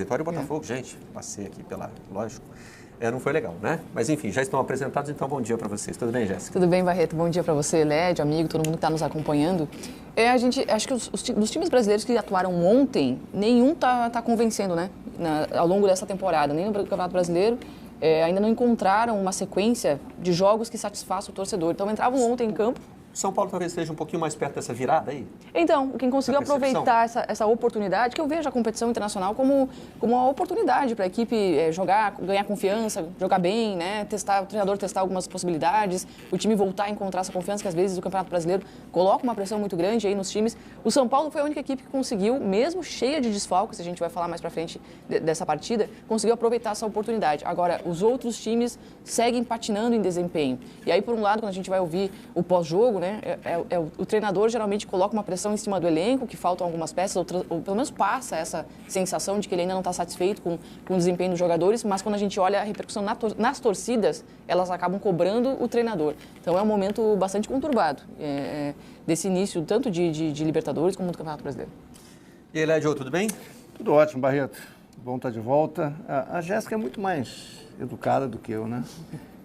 Vitória e Botafogo, gente, passei aqui lógico, não foi legal, né? Mas enfim, já estão apresentados, então bom dia para vocês. Tudo bem, Jéssica? Tudo bem, Barreto? Bom dia para você, Led, amigo, todo mundo que está nos acompanhando. Acho que dos times brasileiros que atuaram ontem, nenhum tá convencendo, né? Ao longo dessa temporada, nem no Campeonato Brasileiro, ainda não encontraram uma sequência de jogos que satisfaça o torcedor. Então entravam ontem em campo. São Paulo talvez esteja um pouquinho mais perto dessa virada aí? Então, quem conseguiu aproveitar essa oportunidade, que eu vejo a competição internacional como uma oportunidade para a equipe jogar, ganhar confiança, jogar bem, né? O treinador testar algumas possibilidades, o time voltar a encontrar essa confiança, que às vezes o Campeonato Brasileiro coloca uma pressão muito grande aí nos times. O São Paulo foi a única equipe que conseguiu, mesmo cheia de desfalques, a gente vai falar mais para frente dessa partida, conseguiu aproveitar essa oportunidade. Agora, os outros times seguem patinando em desempenho. E aí, por um lado, quando a gente vai ouvir o pós-jogo, né, o treinador geralmente coloca uma pressão em cima do elenco, que faltam algumas peças, ou pelo menos passa essa sensação de que ele ainda não está satisfeito com o desempenho dos jogadores, mas quando a gente olha a repercussão nas torcidas, elas acabam cobrando o treinador. Então é um momento bastante conturbado desse início, tanto de Libertadores como do Campeonato Brasileiro. E aí, Lédio, tudo bem? Tudo ótimo, Barreto. Bom estar de volta. A Jéssica é muito mais educada do que eu, né?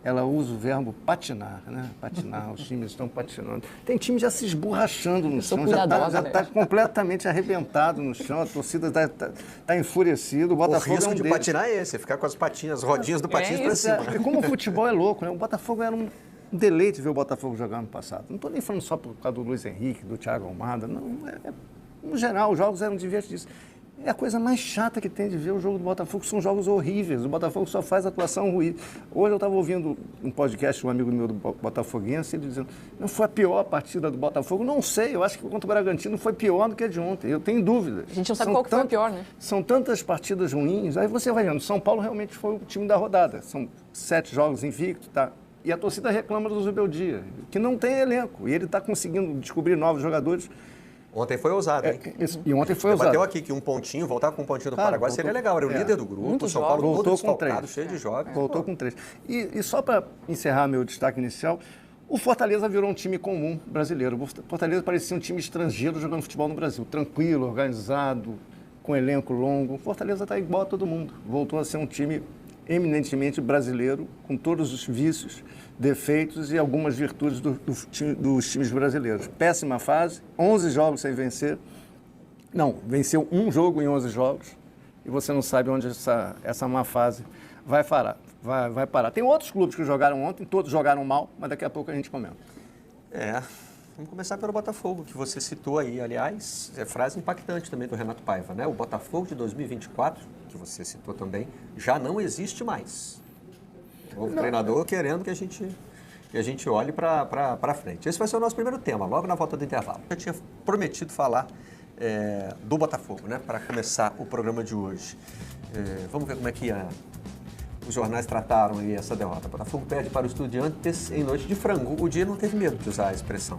Ela usa o verbo patinar, né? Patinar, os times estão patinando. Tem time já se esborrachando no chão, já está completamente arrebentado no chão, a torcida está enfurecida. O Botafogo risco de patinar é esse, ficar com as patinhas, as rodinhas do patins para cima. E como o futebol é louco, né? O Botafogo era um deleite ver o Botafogo jogar no passado. Não estou nem falando só por causa do Luiz Henrique, do Thiago Almada, não. No geral, os jogos eram divertidos. É a coisa mais chata que tem de ver o jogo do Botafogo, são jogos horríveis. O Botafogo só faz atuação ruim. Hoje eu estava ouvindo um podcast, um amigo meu do botafoguense, ele dizendo, não foi a pior partida do Botafogo? Não sei, eu acho que contra o Bragantino foi pior do que a de ontem. Eu tenho dúvidas. A gente não sabe qual que foi a pior, né? São tantas partidas ruins, aí você vai vendo, São Paulo realmente foi o time da rodada. São 7 jogos invictos, tá? E a torcida reclama do Zubeldia, que não tem elenco. E ele está conseguindo descobrir novos jogadores. Ontem foi ousado, hein? E ontem foi ousado. Bateu aqui que um pontinho, voltar com um pontinho do Paraguai seria legal. Era o líder do grupo, o São Paulo voltou com 3. Cheio de jogos. Voltou com 3. E só para encerrar meu destaque inicial, o Fortaleza virou um time comum brasileiro. O Fortaleza parecia um time estrangeiro jogando futebol no Brasil. Tranquilo, organizado, com elenco longo. O Fortaleza está igual a todo mundo. Voltou a ser um time eminentemente brasileiro, com todos os vícios, defeitos e algumas virtudes dos times brasileiros. Péssima fase, 11 jogos sem vencer. Não, venceu um jogo em 11 jogos e você não sabe onde essa má fase vai parar. Tem outros clubes que jogaram ontem, todos jogaram mal, mas daqui a pouco a gente comenta. Vamos começar pelo Botafogo, que você citou aí, aliás, é frase impactante também do Renato Paiva, né? O Botafogo de 2024, que você citou também, já não existe mais. O treinador querendo que a gente olhe para frente. Esse vai ser o nosso primeiro tema, logo na volta do intervalo. Eu tinha prometido falar do Botafogo, né? Para começar o programa de hoje. Vamos ver como é que os jornais trataram aí essa derrota. O Botafogo perde para o Estudiantes em noite de frango. O dia não teve medo de usar a expressão.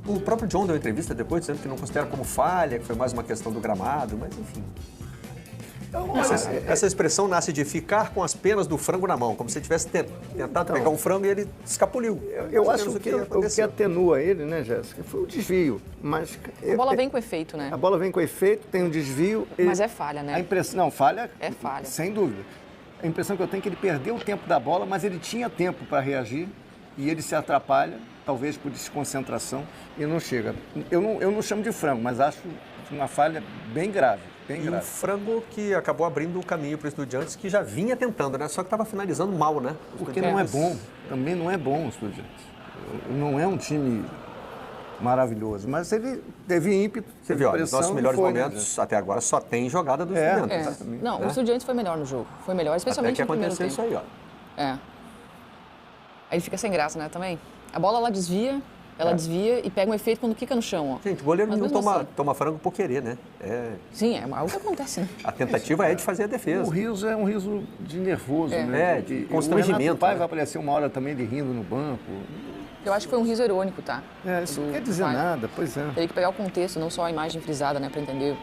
O próprio John deu entrevista depois, dizendo que não considera como falha, que foi mais uma questão do gramado, mas enfim. Essa expressão nasce de ficar com as penas do frango na mão, como se tivesse tentado pegar um frango e ele escapuliu. Eu acho que o que atenua ele, né, Jéssica, foi o desvio. Mas a bola vem com efeito, né? A bola vem com efeito, tem um desvio. Mas é falha, né? Falha? É falha. Sem dúvida. A impressão que eu tenho é que ele perdeu o tempo da bola, mas ele tinha tempo para reagir e ele se atrapalha, talvez por desconcentração, e não chega. Eu não chamo de frango, mas acho uma falha bem grave. Um frango que acabou abrindo o caminho para o Estudiantes, que já vinha tentando, né? Só que estava finalizando mal, né? Porque não é bom. Também não é bom o Estudiantes. Não é um time maravilhoso, mas ele teve ímpeto, teve pressão. Nossos melhores momentos até agora só tem jogada do Estudiantes. Não, o Estudiantes foi melhor no jogo. Foi melhor, especialmente no primeiro tempo. Até que aconteceu isso aí, ó. Aí fica sem graça, né, também. A bola, ela desvia e pega um efeito quando quica no chão, ó. Gente, o goleiro não toma frango por querer, né? Sim, é algo que acontece, né? A tentativa é de fazer a defesa. O riso é um riso de nervoso, né? De constrangimento. O Renato Paiva vai aparecer uma hora também de rindo no banco. Eu acho que foi um riso irônico, tá? Isso não quer dizer nada, pois é. Teria que pegar o contexto, não só a imagem frisada, né, pra entender.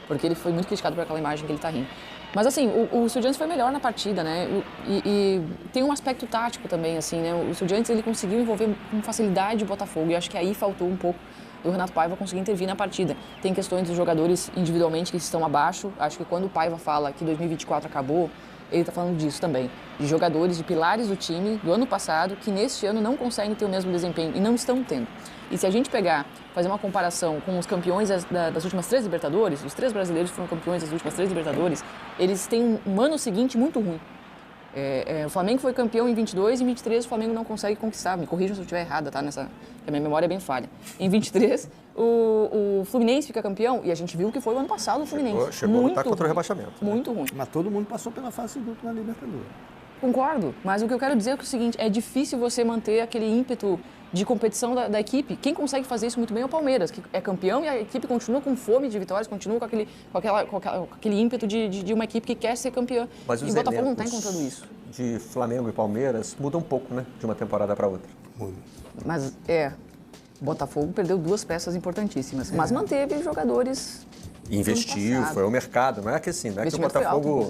Porque ele foi muito criticado por aquela imagem que ele tá rindo. Mas, assim, o Estudiantes foi melhor na partida, né? E tem um aspecto tático também, assim, né? O Estudiantes, ele conseguiu envolver com facilidade o Botafogo. E acho que aí faltou um pouco do Renato Paiva conseguir intervir na partida. Tem questões dos jogadores individualmente que estão abaixo. Acho que quando o Paiva fala que 2024 acabou, ele está falando disso também. De jogadores, de pilares do time do ano passado que neste ano não conseguem ter o mesmo desempenho e não estão tendo. E se a gente fazer uma comparação com os campeões das últimas 3 Libertadores, os 3 brasileiros que foram campeões das últimas 3 Libertadores, eles têm um ano seguinte muito ruim. O Flamengo foi campeão em 22 e em 23 o Flamengo não consegue conquistar. Me corrijam se eu estiver errada, tá? A minha memória é bem falha. Em 23, o Fluminense fica campeão e a gente viu que foi o ano passado o Fluminense. Chegou a lutar contra o rebaixamento. Muito ruim. Mas todo mundo passou pela fase de grupo na Libertadores. Concordo, mas o que eu quero dizer é o seguinte, é difícil você manter aquele ímpeto de competição da equipe. Quem consegue fazer isso muito bem é o Palmeiras, que é campeão e a equipe continua com fome de vitórias, continua com aquele ímpeto de uma equipe que quer ser campeã. Mas e o Botafogo não está encontrando isso. De Flamengo e Palmeiras muda um pouco, né? De uma temporada para outra. Mas o Botafogo perdeu 2 peças importantíssimas, mas manteve jogadores. Investiu, foi ao mercado, não é que assim, não é que o Botafogo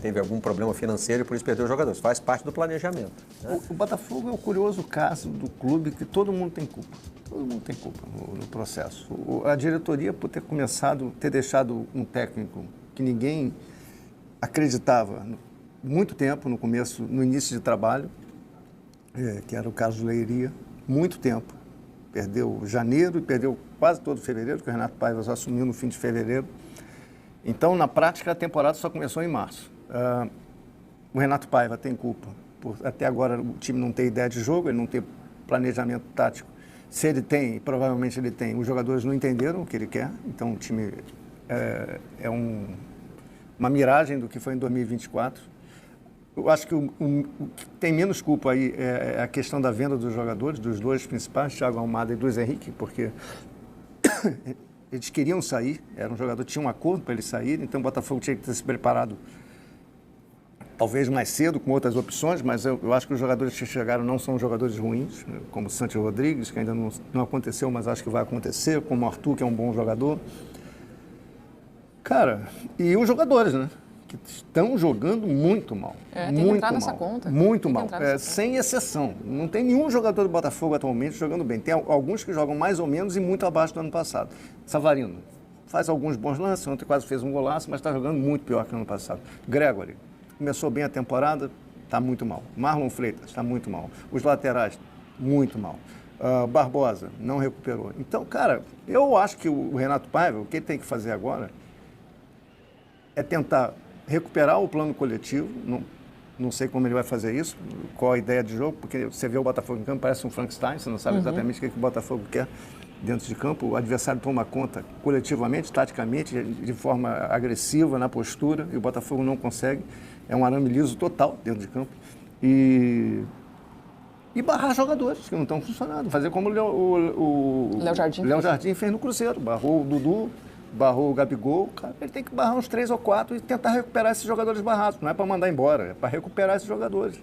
teve algum problema financeiro e por isso perdeu os jogadores, faz parte do planejamento. Né? O Botafogo é o curioso caso do clube que todo mundo tem culpa, todo mundo tem culpa no processo. A diretoria por ter deixado um técnico que ninguém acreditava muito tempo no início de trabalho, que era o Carlos Leiria, muito tempo. Perdeu janeiro e perdeu quase todo fevereiro, que o Renato Paiva só assumiu no fim de fevereiro. Então, na prática, a temporada só começou em março. O Renato Paiva tem culpa por até agora o time não ter ideia de jogo, ele não ter planejamento tático. Se ele tem, provavelmente ele tem, os jogadores não entenderam o que ele quer, então o time é uma miragem do que foi em 2024. Eu acho que o que tem menos culpa aí é a questão da venda dos jogadores, dos 2 principais, Thiago Almada e Luiz Henrique, porque eles queriam sair, era um jogador que tinha um acordo para eles saírem, então o Botafogo tinha que ter se preparado talvez mais cedo, com outras opções, mas eu acho que os jogadores que chegaram não são jogadores ruins, como o Santi Rodrigues, que ainda não aconteceu, mas acho que vai acontecer, como o Arthur, que é um bom jogador. Cara, e os jogadores, né? Que estão jogando muito mal. Tem que entrar nessa conta. Muito mal, sem exceção. Não tem nenhum jogador do Botafogo atualmente jogando bem. Tem alguns que jogam mais ou menos e muito abaixo do ano passado. Savarino faz alguns bons lances, ontem quase fez um golaço, mas está jogando muito pior que no ano passado. Gregory começou bem a temporada, está muito mal. Marlon Freitas está muito mal. Os laterais, muito mal. Barbosa não recuperou. Então, cara, eu acho que o Renato Paiva, o que ele tem que fazer agora é tentar recuperar o plano coletivo, não sei como ele vai fazer isso, qual a ideia de jogo, porque você vê o Botafogo em campo, parece um Frankenstein, você não sabe exatamente o que o Botafogo quer dentro de campo, o adversário toma conta coletivamente, taticamente, de forma agressiva na postura, e o Botafogo não consegue, é um arame liso total dentro de campo, e barrar jogadores que não estão funcionando, fazer como o Léo Jardim fez no Cruzeiro, barrou o Dudu, barrou o Gabigol, cara, ele tem que barrar uns 3 ou 4 e tentar recuperar esses jogadores barrados. Não é para mandar embora, é para recuperar esses jogadores.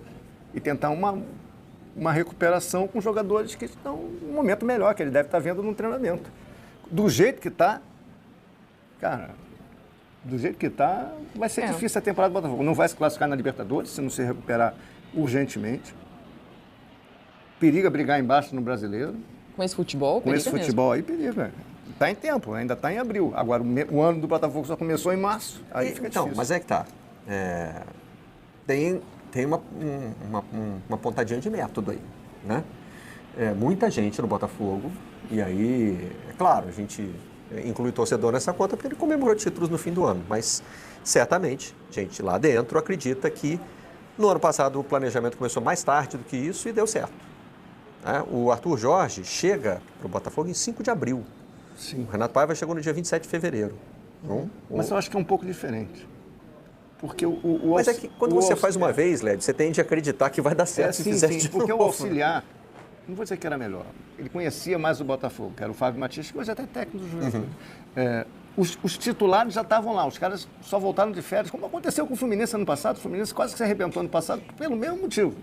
E tentar uma recuperação com jogadores que estão num momento melhor, que ele deve estar vendo no treinamento. Do jeito que está, cara, vai ser difícil a temporada do Botafogo. Não vai se classificar na Libertadores se não se recuperar urgentemente. Periga brigar embaixo no Brasileiro. Com esse futebol, com esse futebol aí, periga. Está em tempo, ainda está em abril. Agora, o ano do Botafogo só começou em março. Aí fica difícil. Mas é que tá. Tem uma pontadinha de método aí, né? Muita gente no Botafogo, e aí, é claro, a gente inclui o torcedor nessa conta porque ele comemorou títulos no fim do ano, mas certamente, gente lá dentro acredita que no ano passado o planejamento começou mais tarde do que isso e deu certo. O Arthur Jorge chega para o Botafogo em 5 de abril. Sim. O Renato Paiva chegou no dia 27 de fevereiro. Mas eu acho que é um pouco diferente. Porque Mas é que quando você faz uma vez, Led, você tende a acreditar que vai dar certo se fizer de porque novo. O auxiliar, não vou dizer que era melhor, ele conhecia mais o Botafogo, que era o Fábio Matias, que hoje é até técnico do Juventude. Os titulares já estavam lá, os caras só voltaram de férias, como aconteceu com o Fluminense ano passado. O Fluminense quase que se arrebentou ano passado pelo mesmo motivo,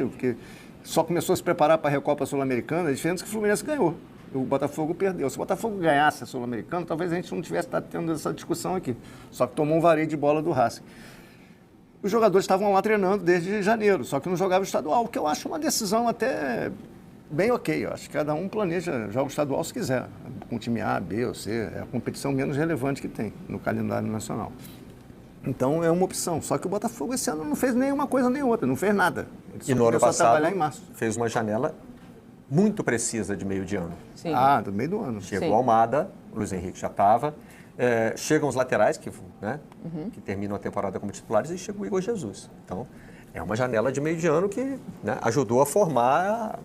porque só começou a se preparar para a Recopa Sul-Americana, é diferente que o Fluminense ganhou. O Botafogo perdeu. Se o Botafogo ganhasse a Sul-Americana, talvez a gente não tivesse tendo essa discussão aqui. Só que tomou um vareio de bola do Racing. Os jogadores estavam lá treinando desde janeiro, só que não jogavam estadual, o que eu acho uma decisão até bem ok. Eu acho que cada um planeja jogo estadual se quiser, com time A, B ou C. É a competição menos relevante que tem no calendário nacional. Então é uma opção. Só que o Botafogo esse ano não fez nenhuma coisa nem outra, não fez nada. Ele E no ano passado trabalhar em março. fez uma janela muito precisa de meio de ano. Sim. Do meio do ano. Chegou Sim. o Almada, o Luiz Henrique já estava. Chegam os laterais, que terminam a temporada como titulares, e chega o Igor Jesus. Então, é uma janela de meio de ano que, né, ajudou a formar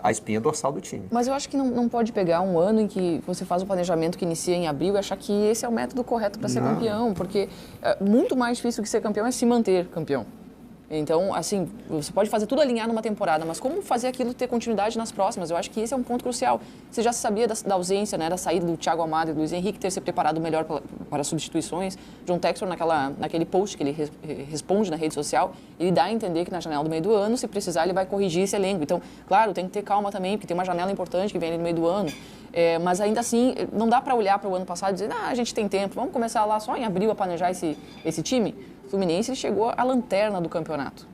a espinha dorsal do time. Mas eu acho que não pode pegar um ano em que você faz um planejamento que inicia em abril e achar que esse é o método correto para ser campeão, porque muito mais difícil que ser campeão é se manter campeão. Então, assim, você pode fazer tudo alinhar numa temporada, mas como fazer aquilo ter continuidade nas próximas? Eu acho que esse é um ponto crucial. Você já sabia da ausência, né, da saída do Thiago Almada e do Luiz Henrique, ter se preparado melhor para substituições. John Textor, naquele post que ele responde na rede social, ele dá a entender que na janela do meio do ano, se precisar, ele vai corrigir esse elenco. Então, claro, tem que ter calma também, porque tem uma janela importante que vem ali no meio do ano. Mas ainda assim, não dá para olhar para o ano passado e dizer, a gente tem tempo, vamos começar lá só em abril a planejar esse time. O Fluminense chegou à lanterna do campeonato,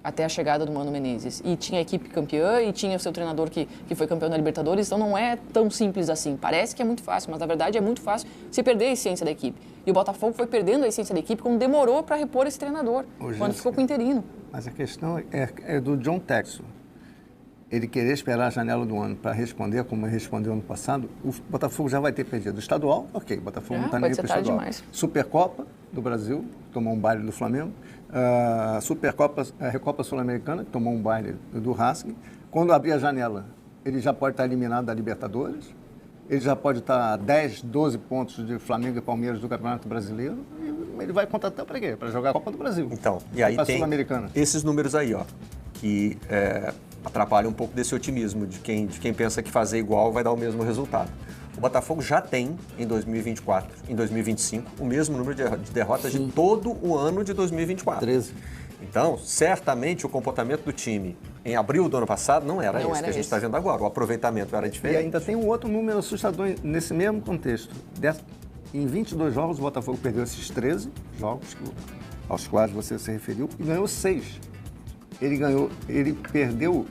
até a chegada do Mano Menezes. E tinha a equipe campeã e tinha o seu treinador que foi campeão da Libertadores, então não é tão simples assim. Parece que é muito fácil, mas na verdade é muito fácil se perder a essência da equipe. E o Botafogo foi perdendo a essência da equipe quando demorou para repor esse treinador, quando ficou com o interino. Mas a questão é do John Textor. Ele querer esperar a janela do ano para responder, como ele respondeu ano passado, o Botafogo já vai ter perdido. O estadual, ok, o Botafogo não está nem para o estadual. Demais. Supercopa do Brasil, tomou um baile do Flamengo. Recopa Sul-Americana, tomou um baile do Racing. Quando abrir a janela, ele já pode estar eliminado da Libertadores. Ele já pode estar a 10, 12 pontos de Flamengo e Palmeiras do Campeonato Brasileiro. E ele vai contratar para quê? Para jogar a Copa do Brasil. Então, e aí tem Sul-Americana. Esses números aí, que atrapalham um pouco desse otimismo de quem pensa que fazer igual vai dar o mesmo resultado. O Botafogo já tem, em 2024, em 2025, o mesmo número de derrotas de todo o ano de 2024. 13. Então, certamente o comportamento do time em abril do ano passado não era esse que a gente está vendo agora. O aproveitamento era diferente. E ainda tem um outro número assustador nesse mesmo contexto. Em 22 jogos, o Botafogo perdeu esses 13 jogos aos quais você se referiu e ganhou 6. Ele perdeu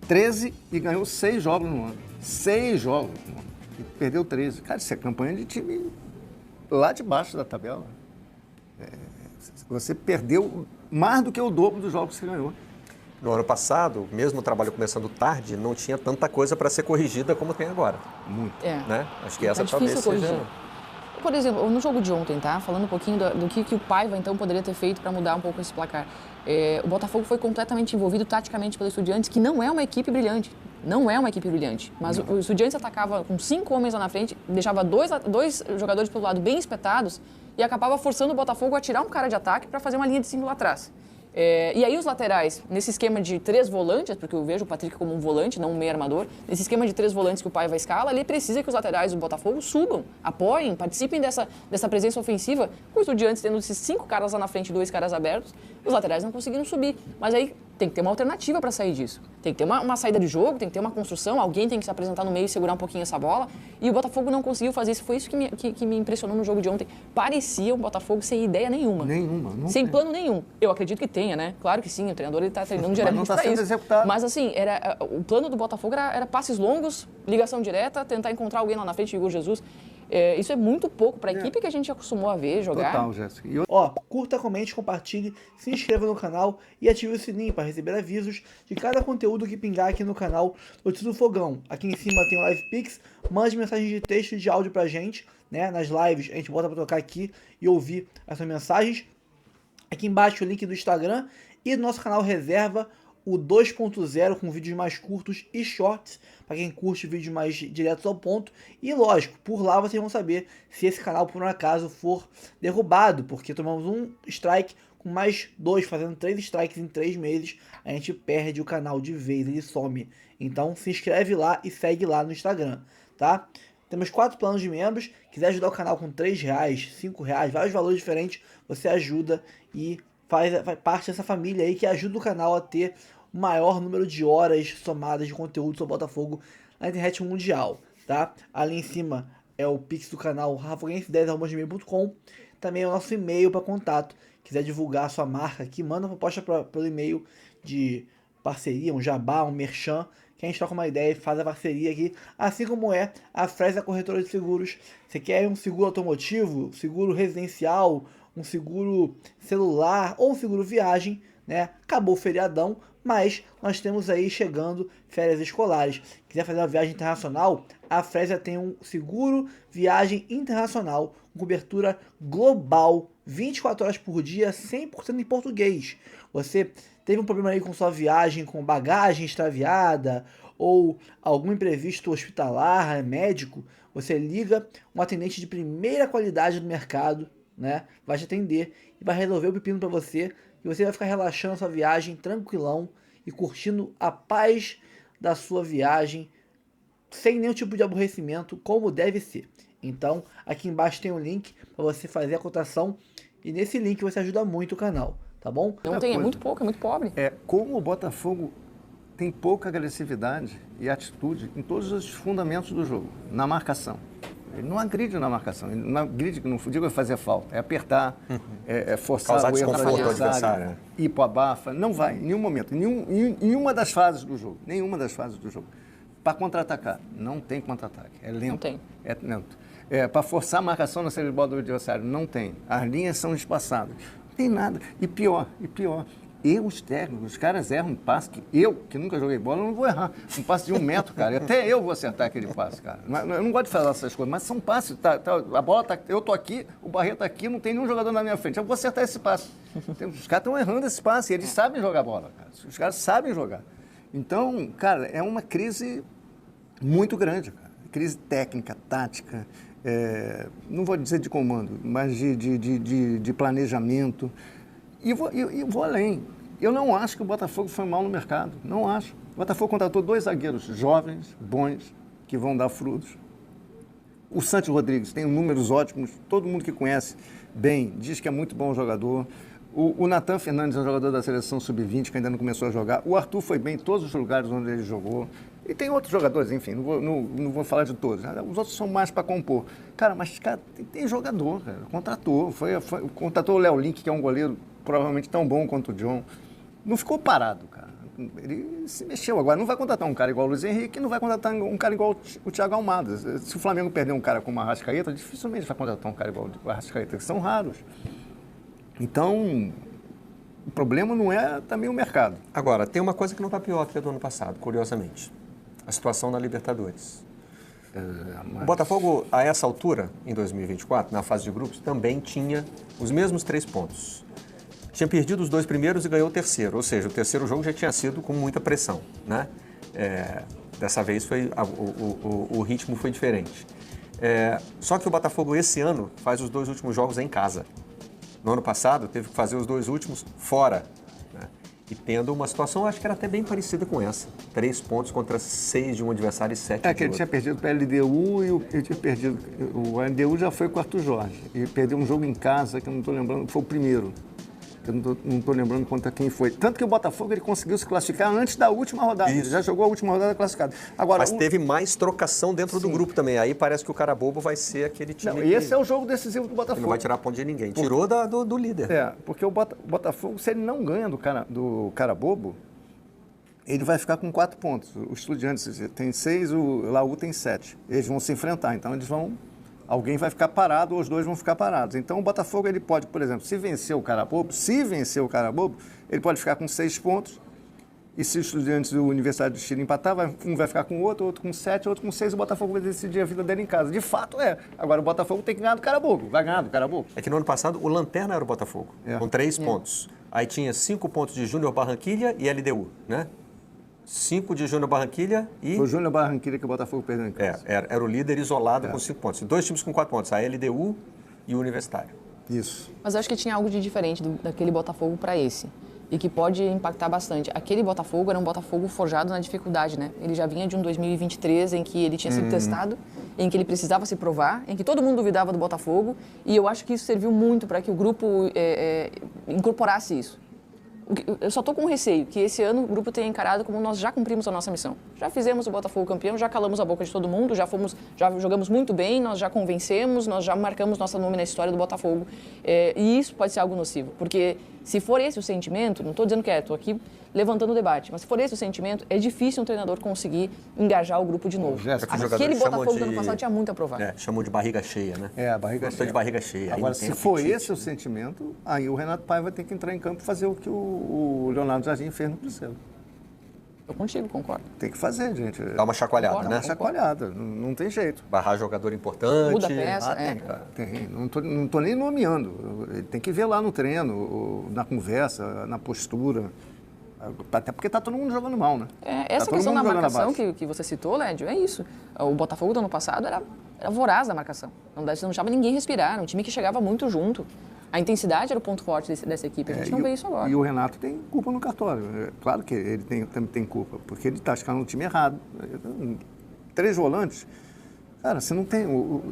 13 e ganhou 6 jogos no ano. 6 jogos no ano. E perdeu 13. Cara, isso é campanha de time lá de baixo da tabela. Você perdeu mais do que o dobro dos jogos que você ganhou. No ano passado, mesmo o trabalho começando tarde, não tinha tanta coisa para ser corrigida como tem agora. Muito. Né? Acho que essa talvez seja... corrigir. Por exemplo, no jogo de ontem, tá? Falando um pouquinho do que o Paiva, então, poderia ter feito para mudar um pouco esse placar. O Botafogo foi completamente envolvido taticamente pelo Estudiantes, que não é uma equipe brilhante. Não é uma equipe brilhante. Mas o Estudiantes atacava com 5 homens lá na frente, deixava dois jogadores pelo lado bem espetados e acabava forçando o Botafogo a tirar um cara de ataque para fazer uma linha de 5 lá atrás. E aí os laterais, nesse esquema de 3 volantes, porque eu vejo o Patrick como um volante, não um meio armador, nesse esquema de 3 volantes que o Paiva escala, ele precisa que os laterais do Botafogo subam, apoiem, participem dessa presença ofensiva. Com o Estudiantes tendo esses 5 caras lá na frente e 2 caras abertos, os laterais não conseguiram subir. Mas aí tem que ter uma alternativa para sair disso. Tem que ter uma saída de jogo, tem que ter uma construção, alguém tem que se apresentar no meio e segurar um pouquinho essa bola. E o Botafogo não conseguiu fazer isso. Foi isso que me impressionou no jogo de ontem. Parecia o Botafogo sem ideia nenhuma. Sem plano nenhum. Eu acredito que tenha, né? Claro que sim, o treinador está treinando diretamente para isso. Executado. Mas assim, o plano do Botafogo era passes longos, ligação direta, tentar encontrar alguém lá na frente, Igor Jesus. Isso é muito pouco para a equipe que a gente acostumou a ver jogar. Total, Jéssica. Curta, comente, compartilhe, se inscreva no canal e ative o sininho para receber avisos de cada conteúdo que pingar aqui no canal Notícias do Fogão. Aqui em cima tem o Live Pix, mande mensagem de texto e de áudio pra gente, né? Nas lives a gente bota para tocar aqui e ouvir essas mensagens. Aqui embaixo o link do Instagram e do nosso canal Reserva, o 2.0 com vídeos mais curtos e shorts, para quem curte vídeos mais diretos ao ponto. E lógico, por lá vocês vão saber se esse canal por um acaso for derrubado, porque tomamos um strike com mais 2, fazendo 3 strikes em 3 meses, a gente perde o canal de vez, ele some. Então se inscreve lá e segue lá no Instagram, tá? Temos 4 planos de membros, quiser ajudar o canal com R$3, R$5, vários valores diferentes, você ajuda e faz parte dessa família aí que ajuda o canal a ter o maior número de horas somadas de conteúdo sobre Botafogo na internet mundial, tá? Ali em cima é o Pix do canal rafoguense10@gmail.com. Também é o nosso e-mail para contato. Quiser divulgar a sua marca aqui, manda uma proposta pelo e-mail de parceria, um jabá, um merchan, que a gente troca uma ideia e faz a parceria aqui, assim como é a Fresa Corretora de Seguros. Você quer um seguro automotivo, seguro residencial, um seguro celular ou um seguro viagem, né? Acabou o feriadão, mas nós temos aí chegando férias escolares. Quiser fazer uma viagem internacional, a Fresa tem um seguro viagem internacional com cobertura global, 24 horas por dia, 100% em português. Você teve um problema aí com sua viagem, com bagagem extraviada ou algum imprevisto hospitalar, médico, você liga, um atendente de primeira qualidade do mercado, né, vai te atender e vai resolver o pepino para você, e você vai ficar relaxando a sua viagem, tranquilão e curtindo a paz da sua viagem, sem nenhum tipo de aborrecimento, como deve ser. Então, aqui embaixo tem um link para você fazer a cotação, e nesse link você ajuda muito o canal, tá bom? Não tem, é muito pouco, é muito pobre. Como o Botafogo tem pouca agressividade e atitude em todos os fundamentos do jogo, na marcação. Ele não agride na marcação, ele não agride, não digo fazer falta, é apertar, é forçar causar o erro desconforto do ao adversário. Ir para a bafa, não vai, em nenhum momento, em nenhuma das fases do jogo, Para contra-atacar, não tem contra-ataque, é lento. Não tem. É lento. Para forçar a marcação na saída de bola do adversário, não tem. As linhas são espaçadas, não tem nada. E pior, os técnicos, os caras erram um passe que eu, que nunca joguei bola, não vou errar. Um passe de 1 metro, cara. E até eu vou acertar aquele passe, cara. Eu não gosto de falar essas coisas, mas são passes. A bola tá, eu tô aqui, o Barreto tá aqui, não tem nenhum jogador na minha frente. Eu vou acertar esse passe. Os caras estão errando esse passe, eles sabem jogar bola, cara. Os caras sabem jogar. Então, cara, é uma crise muito grande, cara. Crise técnica, tática, não vou dizer de comando, mas de planejamento. E vou além. Eu não acho que o Botafogo foi mal no mercado. Não acho. O Botafogo contratou 2 zagueiros jovens, bons, que vão dar frutos. O Santos Rodrigues tem números ótimos. Todo mundo que conhece bem diz que é muito bom jogador. O Natan Fernandes é um jogador da seleção sub-20 que ainda não começou a jogar. O Arthur foi bem em todos os lugares onde ele jogou. E tem outros jogadores, enfim, não vou falar de todos. Os outros são mais para compor. Cara, mas cara, tem jogador, cara. Contratou. Contratou o Léo Link, que é um goleiro provavelmente tão bom quanto o John. Não ficou parado, cara. Ele se mexeu. Agora não vai contratar um cara igual o Luiz Henrique, não vai contratar um cara igual o Thiago Almada. Se o Flamengo perder um cara como o Arrascaeta, dificilmente vai contratar um cara igual o Arrascaeta, que são raros. Então, o problema não é também o mercado. Agora, tem uma coisa que não está pior que a do ano passado, curiosamente. A situação na Libertadores. O Botafogo, a essa altura, em 2024, na fase de grupos, também tinha os mesmos 3 pontos. Tinha perdido os 2 primeiros e ganhou o terceiro. Ou seja, o terceiro jogo já tinha sido com muita pressão, né? Dessa vez o ritmo foi diferente. Só que o Botafogo, esse ano, faz os 2 últimos jogos em casa. No ano passado, teve que fazer os 2 últimos fora, né? E tendo uma situação, acho que era até bem parecida com essa. 3 pontos contra 6 de um adversário e 7 de outro. Que ele tinha perdido para a LDU e ele tinha perdido... O LDU já foi com o Arthur Jorge. E perdeu um jogo em casa, que eu não estou lembrando, foi o primeiro. Eu não estou lembrando contra quem foi. Tanto que o Botafogo ele conseguiu se classificar antes da última rodada. Isso. Ele já jogou a última rodada classificado. Agora, mas teve mais trocação dentro do grupo também. Aí parece que o cara bobo vai ser aquele time. Não, esse é o jogo decisivo do Botafogo. Ele não vai tirar ponto de ninguém. Tirou do líder. Porque o Botafogo, se ele não ganha do cara bobo, ele vai ficar com 4 pontos. O Estudiantes tem 6, o Laú tem 7. Eles vão se enfrentar, então eles vão... Alguém vai ficar parado ou os 2 vão ficar parados. Então o Botafogo ele pode, por exemplo, se vencer o cara bobo, ele pode ficar com 6 pontos. E se os Estudiantes do Universidade do Chile empatar, um vai ficar com outro com 7, outro com 6, o Botafogo vai decidir a vida dele em casa. De fato é. Agora o Botafogo tem que ganhar do cara bobo. Vai ganhar do cara bobo. É que no ano passado o Lanterna era o Botafogo, com 3 pontos. Aí tinha 5 pontos de Júnior Barranquilla e LDU, né? 5 de Júnior Barranquilla e... Foi o Júnior Barranquilla que o Botafogo perdeu em casa. Era o líder isolado com 5 pontos. 2 times com 4 pontos, a LDU e o Universitário. Isso. Mas eu acho que tinha algo de diferente daquele Botafogo para esse. E que pode impactar bastante. Aquele Botafogo era um Botafogo forjado na dificuldade, né? Ele já vinha de um 2023 em que ele tinha sido testado, em que ele precisava se provar, em que todo mundo duvidava do Botafogo. E eu acho que isso serviu muito para que o grupo incorporasse isso. Eu só estou com receio que esse ano o grupo tenha encarado como nós já cumprimos a nossa missão. Já fizemos o Botafogo campeão, já calamos a boca de todo mundo, já jogamos muito bem, nós já convencemos, nós já marcamos nossa nome na história do Botafogo. E isso pode ser algo nocivo, porque Se for esse o sentimento, não estou dizendo que estou aqui levantando o debate, mas se for esse o sentimento, é difícil um treinador conseguir engajar o grupo de novo. Aquele Botafogo do ano passado tinha muito a provar. Chamou de barriga cheia, né? A barriga cheia. De barriga cheia. Agora, se for esse o sentimento, aí o Renato Paiva vai ter que entrar em campo e fazer o que o Leonardo Jardim fez no Cruzeiro. Eu contigo, concordo. Tem que fazer, gente. Dá uma chacoalhada, Concordo, né? Uma chacoalhada, não tem jeito. Barrar jogador importante. Muda a peça, Tem, cara. Tem. Não tô nem nomeando. Ele tem que ver lá no treino, na conversa, na postura. Até porque tá todo mundo jogando mal, né? Essa questão da marcação que você citou, Lédio, é isso. O Botafogo do ano passado era voraz da marcação. Não deixava ninguém respirar, era um time que chegava muito junto. A intensidade era o ponto forte dessa equipe, a gente não vê isso agora. E o Renato tem culpa no cartório. Claro que ele também tem culpa, porque ele está escalando no time errado. 3 volantes, cara, você não tem.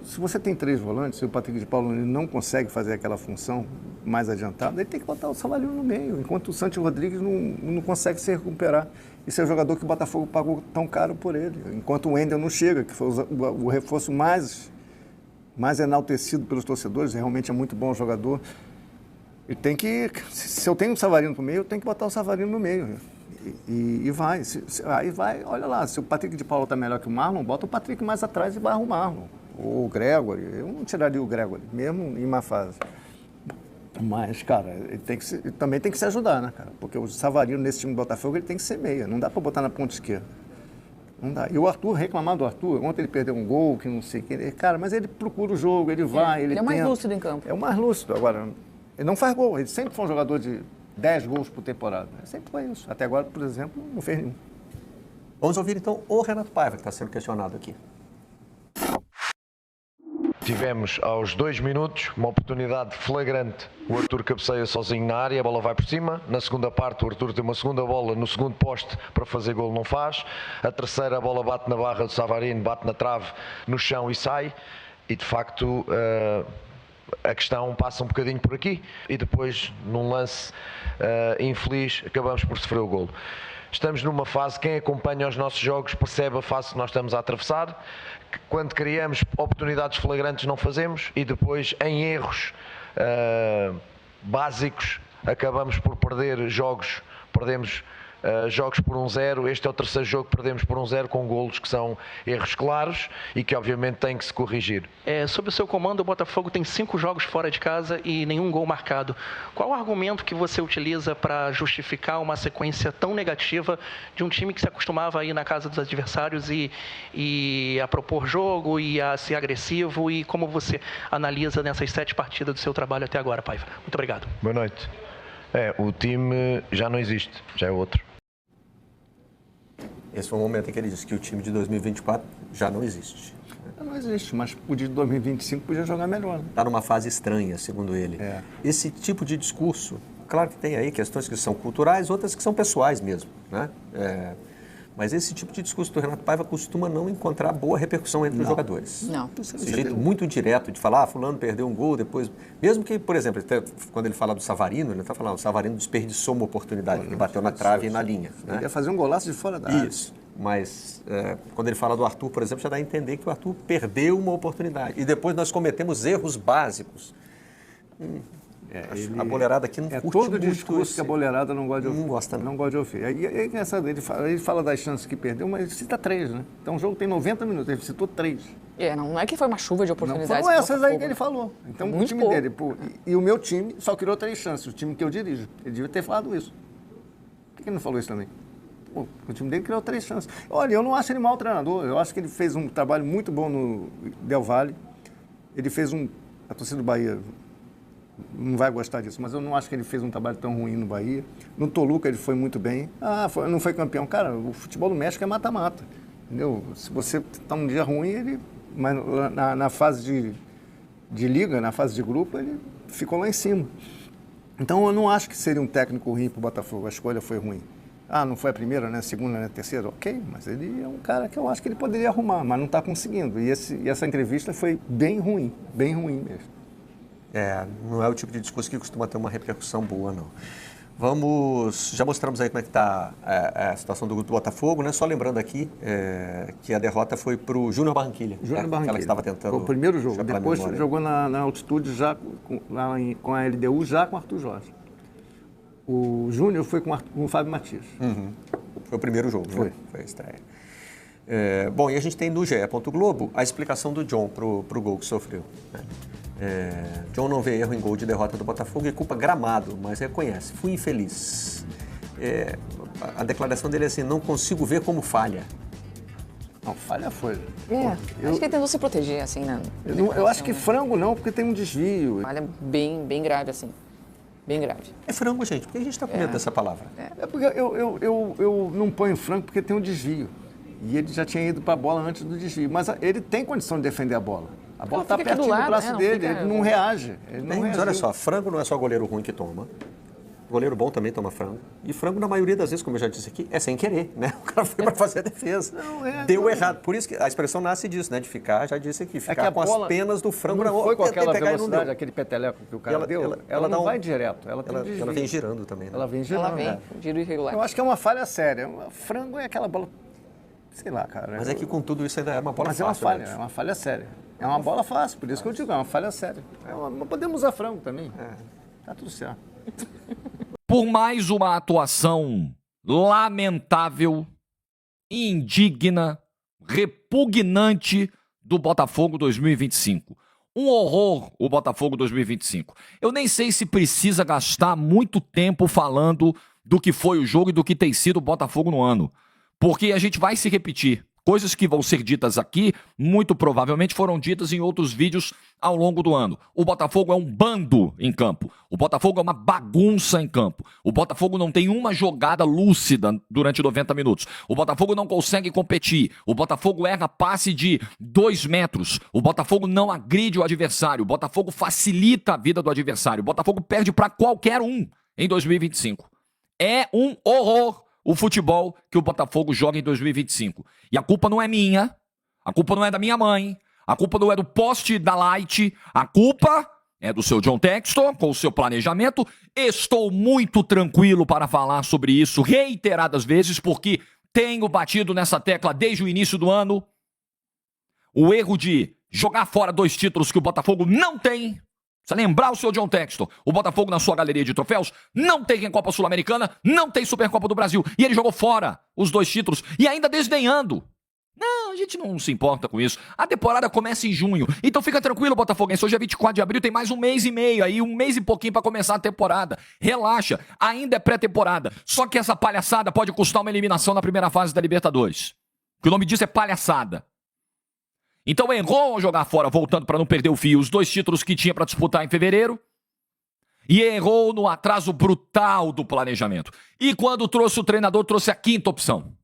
Se você tem 3 volantes, se o Patrick de Paulo não consegue fazer aquela função mais adiantada, ele tem que botar o Savarino no meio, enquanto o Santi Rodrigues não consegue se recuperar. Esse é o jogador que o Botafogo pagou tão caro por ele. Enquanto o Wendel não chega, que foi o reforço mais enaltecido pelos torcedores, realmente é muito bom o jogador. Ele tem que, se eu tenho o Savarino no meio, eu tenho que botar o Savarino no meio. E vai. Aí vai, olha lá, se o Patrick de Paulo está melhor que o Marlon, bota o Patrick mais atrás e barra o Marlon. Ou o Gregory, eu não tiraria o Gregory, mesmo em uma fase. Mas, cara, ele também tem que se ajudar, né, cara? Porque o Savarino nesse time do Botafogo, ele tem que ser meia, não dá para botar na ponta esquerda. Não dá. E o Arthur, reclamar do Arthur, ontem ele perdeu um gol, que não sei o que. Cara, mas ele procura o jogo, ele vai, ele é o mais lúcido em campo. É o mais lúcido. Agora, ele não faz gol, ele sempre foi um jogador de 10 gols por temporada. Ele sempre foi isso. Até agora, por exemplo, não fez nenhum. Vamos ouvir então o Renato Paiva, que está sendo questionado aqui. Tivemos aos 2 minutos uma oportunidade flagrante. O Arthur cabeceia sozinho na área, a bola vai por cima. Na segunda parte o Arthur tem uma segunda bola no segundo poste para fazer golo, não faz. A terceira, a bola bate na barra do Savarino, bate na trave, no chão e sai. E de facto a questão passa um bocadinho por aqui. E depois, num lance infeliz, acabamos por sofrer o golo. Estamos numa fase, quem acompanha os nossos jogos percebe a fase que nós estamos a atravessar. Quando criamos oportunidades flagrantes não fazemos e depois em erros básicos acabamos por perder jogos, perdemos jogos por 1-0, este é o terceiro jogo que perdemos por 1-0 com golos que são erros claros e que obviamente têm que se corrigir. Sob o seu comando, o Botafogo tem 5 jogos fora de casa e nenhum gol marcado. Qual o argumento que você utiliza para justificar uma sequência tão negativa de um time que se acostumava a ir na casa dos adversários e a propor jogo e a ser agressivo, e como você analisa nessas 7 partidas do seu trabalho até agora, Paiva? Muito obrigado. Boa noite. O time já não existe, já é outro. Esse foi o momento em que ele disse que o time de 2024 já não existe. Não existe, mas o de 2025 podia jogar melhor. Está numa fase estranha, segundo ele. Esse tipo de discurso, claro que tem aí questões que são culturais, outras que são pessoais mesmo, né? Mas esse tipo de discurso do Renato Paiva costuma não encontrar boa repercussão entre os jogadores. Não. Esse jeito muito direto de falar, fulano perdeu um gol, depois... Mesmo que, por exemplo, quando ele fala do Savarino, ele está falando, o Savarino desperdiçou uma oportunidade, ele bateu na trave e na linha. Ele ia fazer um golaço de fora da área. Isso. Mas quando ele fala do Arthur, por exemplo, já dá a entender que o Arthur perdeu uma oportunidade. E depois nós cometemos erros básicos. A boleirada aqui não curte todo muito discurso que a boleirada não gosta de ouvir. Não gosta, não. Não gosta de ouvir. É engraçado, ele fala das chances que perdeu, mas ele cita 3, né? Então o jogo tem 90 minutos, ele citou 3. Não é que foi uma chuva de Não oportunidades. foram essas aí que ele falou. Então Muito o time pouco. dele, e o meu time só criou 3 chances, o time que eu dirijo. Ele devia ter falado isso. Por que ele não falou isso também? O time dele criou 3 chances. Olha, eu não acho ele mau treinador, eu acho que ele fez um trabalho muito bom no Del Valle. Ele fez a torcida do Bahia não vai gostar disso, mas eu não acho que ele fez um trabalho tão ruim no Bahia. No Toluca ele foi muito bem. Não foi campeão. Cara, o futebol do México é mata-mata, entendeu? Se você está um dia ruim, mas na fase de liga, na fase de grupo, ele ficou lá em cima. Então eu não acho que seria um técnico ruim para o Botafogo, a escolha foi ruim. Não foi a primeira, né? A segunda, né? A terceira, ok, mas ele é um cara que eu acho que ele poderia arrumar, mas não está conseguindo. E essa entrevista foi bem ruim mesmo. Não é o tipo de discurso que costuma ter uma repercussão boa, não. Já mostramos aí como é que está a situação do grupo do Botafogo, né? Só lembrando aqui que a derrota foi para o Júnior Barranquilla. Barranquilla. Ela estava tentando... Foi o primeiro jogo, depois memória. Jogou na altitude já com a LDU, já com o Arthur Jorge. O Júnior foi com o Fábio Matias. Foi o primeiro jogo, Foi. né? Foi a estreia. Bom, e a gente tem no GE. Globo a explicação do John pro gol que sofreu. Né? John não vê erro em gol de derrota do Botafogo e culpa gramado, mas reconhece. Fui infeliz. A declaração dele é assim, não consigo ver como falha. Não, falha foi. Acho que ele tentou se proteger, assim, né? Eu acho que frango não, porque tem um desvio. Falha bem grave, assim. Bem grave. É frango, gente. Por que a gente está com medo dessa palavra? É porque eu não ponho frango porque tem um desvio. E ele já tinha ido para a bola antes do desvio. Mas ele tem condição de defender a bola. A bola está pertinho do braço dele, ele não reage. Mas olha só, frango não é só goleiro ruim que toma. Goleiro bom também toma frango. E frango, na maioria das vezes, como eu já disse aqui, é sem querer, né? O cara foi para fazer a defesa. Deu errado. Por isso que a expressão nasce disso, né? De ficar, já disse aqui, ficar com as penas do frango na mão. Não foi com aquela velocidade, aquele peteleco que o cara deu. Ela não vai direto. Ela vem girando também, né? Ela vem girando. Ela vem, giro irregular. Eu acho que é uma falha séria. Frango é aquela bola... Sei lá, cara. Mas é que com tudo isso ainda é uma bola fácil. Mas é uma falha séria. É uma bola fácil, por isso que eu digo, é uma falha séria. Podemos usar frango também. Tá tudo certo. Por mais uma atuação lamentável, indigna, repugnante do Botafogo 2025. Um horror o Botafogo 2025. Eu nem sei se precisa gastar muito tempo falando do que foi o jogo e do que tem sido o Botafogo no ano. Porque a gente vai se repetir. Coisas que vão ser ditas aqui, muito provavelmente foram ditas em outros vídeos ao longo do ano. O Botafogo é um bando em campo. O Botafogo é uma bagunça em campo. O Botafogo não tem uma jogada lúcida durante 90 minutos. O Botafogo não consegue competir. O Botafogo erra passe de 2 metros. O Botafogo não agride o adversário. O Botafogo facilita a vida do adversário. O Botafogo perde para qualquer um em 2025. É um horror o futebol que o Botafogo joga em 2025. E a culpa não é minha, a culpa não é da minha mãe, a culpa não é do poste da Light, a culpa é do seu John Textor, com o seu planejamento. Estou muito tranquilo para falar sobre isso reiteradas vezes, porque tenho batido nessa tecla desde o início do ano. O erro de jogar fora 2 títulos que o Botafogo não tem. Precisa lembrar o seu John Textor. O Botafogo, na sua galeria de troféus, não tem Copa Sul-Americana, não tem Supercopa do Brasil. E ele jogou fora os 2 títulos e ainda desdenhando. Não, a gente não se importa com isso. A temporada começa em junho. Então fica tranquilo, Botafoguense. Hoje é 24 de abril, tem mais 1 mês e meio aí, 1 mês e pouquinho pra começar a temporada. Relaxa, ainda é pré-temporada. Só que essa palhaçada pode custar uma eliminação na primeira fase da Libertadores. O nome disso é palhaçada. Então errou ao jogar fora, voltando para não perder o fio, os 2 títulos que tinha para disputar em fevereiro. E errou no atraso brutal do planejamento. E quando trouxe o treinador, trouxe a 5ª opção.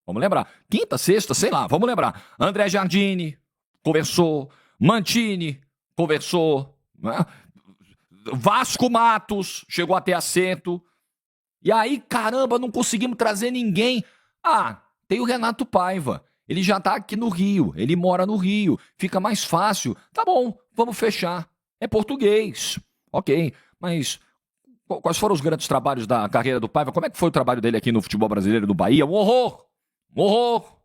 Vamos lembrar. 5ª, 6ª, sei lá, vamos lembrar. André Jardine conversou. Mantini conversou. Né? Vasco Matos chegou até assento. E aí, caramba, não conseguimos trazer ninguém. Tem o Renato Paiva. Ele já tá aqui no Rio, ele mora no Rio, fica mais fácil. Tá bom, vamos fechar. É português. Ok, mas quais foram os grandes trabalhos da carreira do Paiva? Como é que foi o trabalho dele aqui no futebol brasileiro do Bahia? Um horror! Um horror!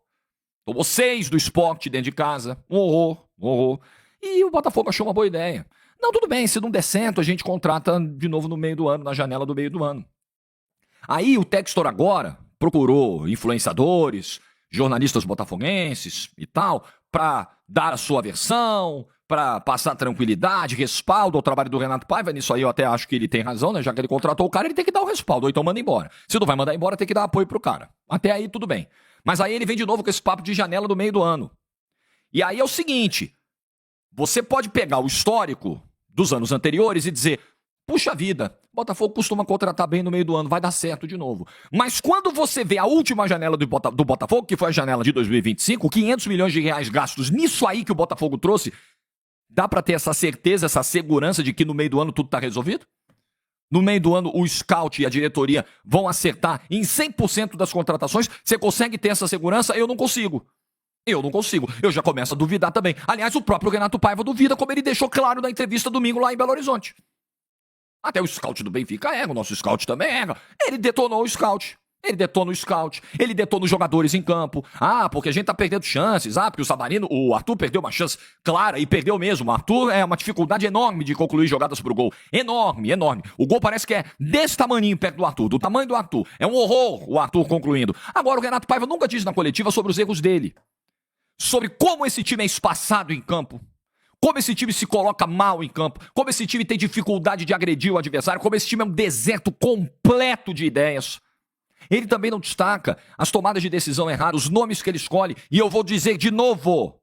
Tomou 6 do Sport dentro de casa. Um horror, um horror. E o Botafogo achou uma boa ideia. Não, tudo bem, se não der certo, a gente contrata de novo no meio do ano, na janela do meio do ano. Aí o Textor agora procurou influenciadores, jornalistas botafoguenses e tal, para dar a sua versão, para passar tranquilidade, respaldo ao trabalho do Renato Paiva. Nisso aí eu até acho que ele tem razão, né? Já que ele contratou o cara, ele tem que dar o respaldo, ou então manda embora. Se não vai mandar embora, tem que dar apoio pro cara. Até aí tudo bem. Mas aí ele vem de novo com esse papo de janela do meio do ano. E aí é o seguinte, você pode pegar o histórico dos anos anteriores e dizer, puxa vida, Botafogo costuma contratar bem no meio do ano, vai dar certo de novo. Mas quando você vê a última janela do Botafogo, que foi a janela de 2025, 500 milhões de reais gastos nisso aí que o Botafogo trouxe, dá pra ter essa certeza, essa segurança de que no meio do ano tudo tá resolvido? No meio do ano o scout e a diretoria vão acertar em 100% das contratações? Você consegue ter essa segurança? Eu não consigo. Eu já começo a duvidar também. Aliás, o próprio Renato Paiva duvida, como ele deixou claro na entrevista domingo lá em Belo Horizonte. Até o scout do Benfica erra, o nosso scout também erra. Ele detonou o scout. Ele detona o scout, ele detona os jogadores em campo. Porque a gente tá perdendo chances. Porque o Arthur perdeu uma chance clara e perdeu mesmo. O Arthur é uma dificuldade enorme de concluir jogadas pro gol. Enorme, enorme. O gol parece que é desse tamaninho perto do Arthur, do tamanho do Arthur. É um horror o Arthur concluindo. Agora, o Renato Paiva nunca disse na coletiva sobre os erros dele. Sobre como esse time é espaçado em campo. Como esse time se coloca mal em campo. Como esse time tem dificuldade de agredir o adversário. Como esse time é um deserto completo de ideias. Ele também não destaca as tomadas de decisão erradas, os nomes que ele escolhe. E eu vou dizer de novo,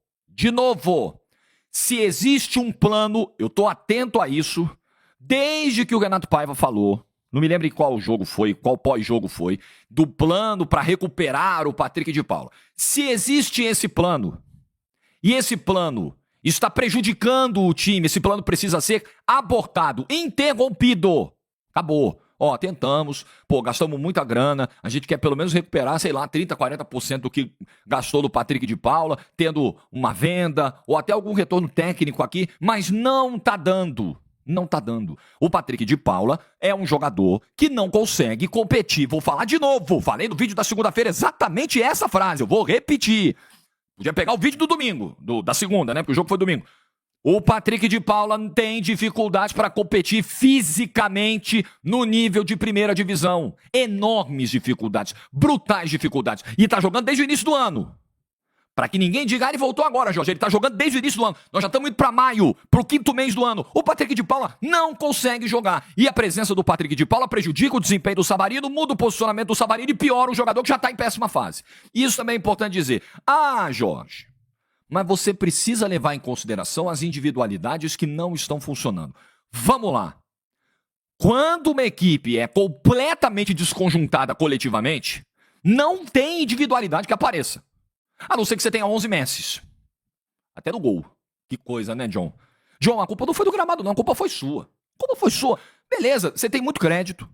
se existe um plano, eu estou atento a isso, desde que o Renato Paiva falou, não me lembro em qual jogo foi, qual pós-jogo foi, do plano para recuperar o Patrick de Paula. Se existe esse plano, e esse plano está prejudicando o time, esse plano precisa ser abortado, interrompido. Acabou. Tentamos, gastamos muita grana, a gente quer pelo menos recuperar, 30%, 40% do que gastou do Patrick de Paula, tendo uma venda ou até algum retorno técnico aqui, mas não tá dando. Não tá dando. O Patrick de Paula é um jogador que não consegue competir. Vou falar de novo, falei no vídeo da segunda-feira exatamente essa frase, eu vou repetir. Podia pegar o vídeo do domingo, da segunda, né, porque o jogo foi domingo. O Patrick de Paula tem dificuldades para competir fisicamente no nível de primeira divisão. Enormes dificuldades, brutais dificuldades. E tá jogando desde o início do ano. Para que ninguém diga, ele voltou agora, Jorge. Ele tá jogando desde o início do ano. Nós já estamos indo para maio, pro 5º mês do ano. O Patrick de Paula não consegue jogar. E a presença do Patrick de Paula prejudica o desempenho do Savarino, muda o posicionamento do Savarino e piora o jogador que já tá em péssima fase. Isso também é importante dizer. Jorge, mas você precisa levar em consideração as individualidades que não estão funcionando. Vamos lá. Quando uma equipe é completamente desconjuntada coletivamente, não tem individualidade que apareça. A não ser que você tenha 11 Messis. Até no gol. Que coisa, né, John? John, a culpa não foi do gramado, não. A culpa foi sua. A culpa foi sua. Beleza, você tem muito crédito,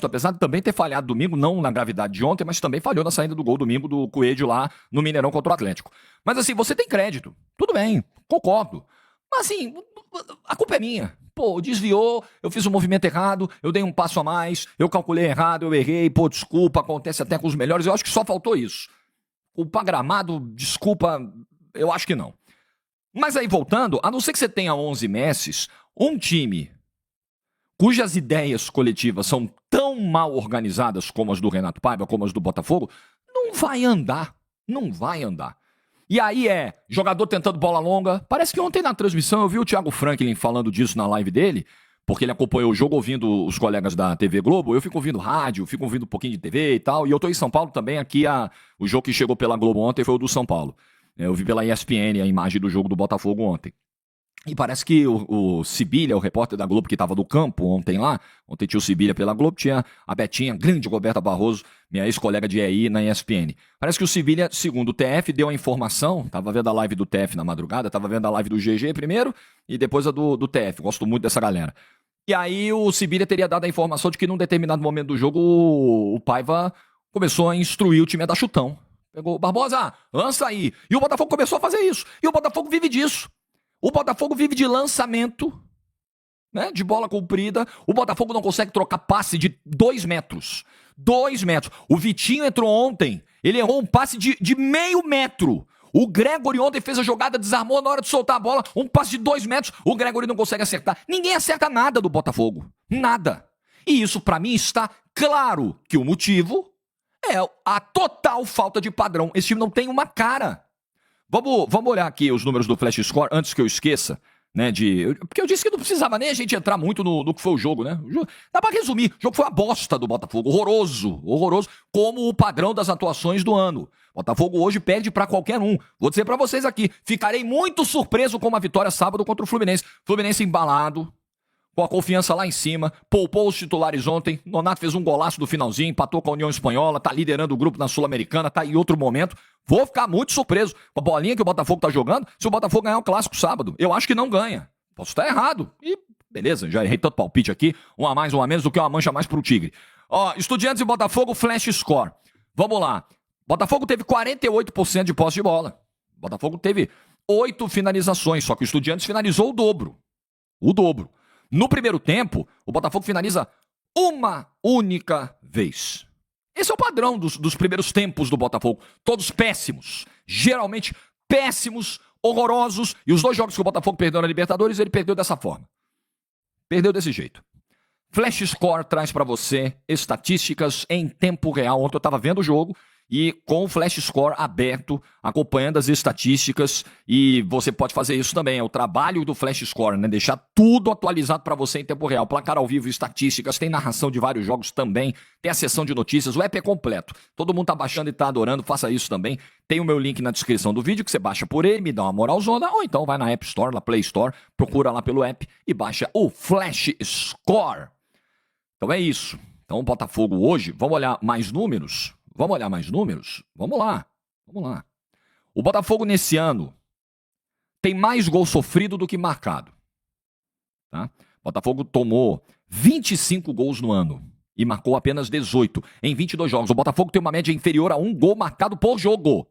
apesar de também ter falhado domingo, não na gravidade de ontem, mas também falhou na saída do gol domingo do Coelho lá no Mineirão contra o Atlético. Mas assim, você tem crédito, tudo bem, concordo. Mas assim, a culpa é minha. Desviou, eu fiz um movimento errado, eu dei um passo a mais, eu calculei errado, eu errei, desculpa, acontece até com os melhores, eu acho que só faltou isso. Culpa gramado, desculpa, eu acho que não. Mas aí voltando, a não ser que você tenha 11 Messis, um time cujas ideias coletivas são tão mal organizadas como as do Renato Paiva, como as do Botafogo, não vai andar. E aí jogador tentando bola longa. Parece que ontem na transmissão eu vi o Thiago Franklin falando disso na live dele, porque ele acompanhou o jogo ouvindo os colegas da TV Globo. Eu fico ouvindo rádio, fico ouvindo um pouquinho de TV e tal. E eu tô em São Paulo também, aqui o jogo que chegou pela Globo ontem foi o do São Paulo. Eu vi pela ESPN a imagem do jogo do Botafogo ontem. E parece que o Sibilha, o repórter da Globo que estava no campo ontem tinha o Sibilha pela Globo, tinha a Betinha, grande Roberta Barroso, minha ex-colega de EI na ESPN. Parece que o Sibilha, segundo o TF, deu a informação, estava vendo a live do TF na madrugada, estava vendo a live do GG primeiro e depois a do TF, gosto muito dessa galera. E aí o Sibilha teria dado a informação de que num determinado momento do jogo o Paiva começou a instruir o time a dar chutão. Pegou, Barbosa, lança aí. E o Botafogo começou a fazer isso. E o Botafogo vive disso. O Botafogo vive de lançamento, né, de bola comprida. O Botafogo não consegue trocar passe de 2 metros. 2 metros. O Vitinho entrou ontem, ele errou um passe de meio metro. O Gregory ontem fez a jogada, desarmou na hora de soltar a bola, um passe de 2 metros. O Gregory não consegue acertar. Ninguém acerta nada do Botafogo. Nada. E isso, pra mim, está claro que o motivo é a total falta de padrão. Esse time não tem uma cara. Vamos olhar aqui os números do Flash Score, antes que eu esqueça, né, porque eu disse que não precisava nem a gente entrar muito no que foi o jogo, né? Dá pra resumir, o jogo foi uma bosta do Botafogo, horroroso, como o padrão das atuações do ano. Botafogo hoje perde pra qualquer um. Vou dizer pra vocês aqui, ficarei muito surpreso com uma vitória sábado contra o Fluminense. Fluminense embalado, com a confiança lá em cima, poupou os titulares ontem, Nonato fez um golaço do finalzinho, empatou com a União Espanhola, tá liderando o grupo na Sul-Americana, tá em outro momento. Vou ficar muito surpreso com a bolinha que o Botafogo tá jogando, se o Botafogo ganhar o clássico sábado. Eu acho que não ganha. Posso estar errado. E beleza, já errei tanto palpite aqui, um a mais, um a menos do que uma mancha a mais pro Tigre. Estudiantes e Botafogo, Flash Score. Vamos lá. Botafogo teve 48% de posse de bola. Botafogo teve 8 finalizações, só que o Estudiantes finalizou o dobro. O dobro. No primeiro tempo, o Botafogo finaliza uma única vez. Esse é o padrão dos primeiros tempos do Botafogo. Todos péssimos. Geralmente péssimos, horrorosos. E os 2 jogos que o Botafogo perdeu na Libertadores, ele perdeu dessa forma. Perdeu desse jeito. Flash Score traz para você estatísticas em tempo real. Ontem eu estava vendo o jogo e com o Flash Score aberto, acompanhando as estatísticas, e você pode fazer isso também, é o trabalho do Flash Score, né? Deixar tudo atualizado para você em tempo real, placar ao vivo, estatísticas, tem narração de vários jogos também, tem a seção de notícias, o app é completo, todo mundo tá baixando e tá adorando, faça isso também, tem o meu link na descrição do vídeo, que você baixa por ele, me dá uma moralzona, ou então vai na App Store, na Play Store, procura lá pelo app e baixa o Flash Score. Então é isso, então o Botafogo hoje, vamos olhar mais números? Vamos lá. O Botafogo nesse ano tem mais gol sofrido do que marcado. Tá? O Botafogo tomou 25 gols no ano e marcou apenas 18 em 22 jogos. O Botafogo tem uma média inferior a 1 gol marcado por jogo.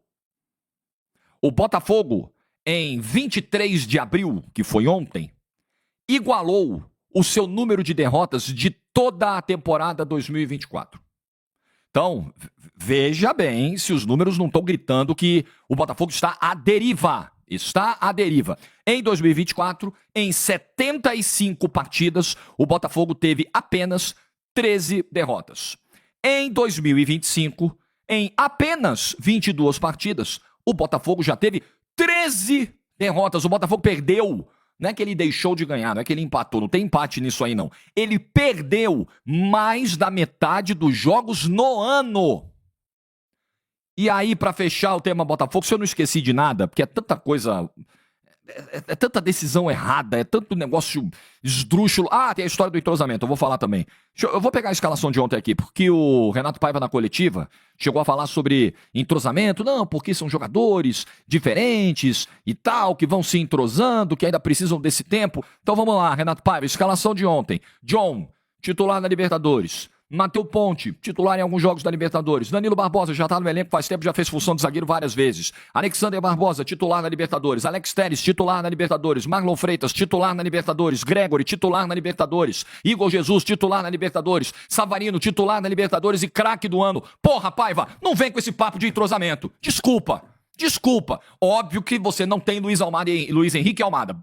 O Botafogo, em 23 de abril, que foi ontem, igualou o seu número de derrotas de toda a temporada 2024. Então, veja bem se os números não estão gritando que o Botafogo está à deriva. Está à deriva. Em 2024, em 75 partidas, o Botafogo teve apenas 13 derrotas. Em 2025, em apenas 22 partidas, o Botafogo já teve 13 derrotas. O Botafogo perdeu. Não é que ele deixou de ganhar, não é que ele empatou, não tem empate nisso aí não. Ele perdeu mais da metade dos jogos no ano. E aí, para fechar o tema Botafogo, se eu não esqueci de nada, porque é tanta coisa, é tanta decisão errada, é tanto negócio esdrúxulo. Ah, tem a história do entrosamento, eu vou falar também. Eu vou pegar a escalação de ontem aqui, porque o Renato Paiva na coletiva chegou a falar sobre entrosamento. Não, porque são jogadores diferentes e tal, que vão se entrosando, que ainda precisam desse tempo. Então vamos lá, Renato Paiva, escalação de ontem. John, titular na Libertadores. Matheus Ponte, titular em alguns jogos da Libertadores. Danilo Barbosa já tá no elenco faz tempo, já fez função de zagueiro várias vezes. Alexander Barbosa, titular na Libertadores. Alex Telles, titular na Libertadores. Marlon Freitas, titular na Libertadores. Gregory, titular na Libertadores. Igor Jesus, titular na Libertadores. Savarino, titular na Libertadores e craque do ano. Porra, Paiva, não vem com esse papo de entrosamento. Desculpa. Óbvio que você não tem Luiz Henrique Almada.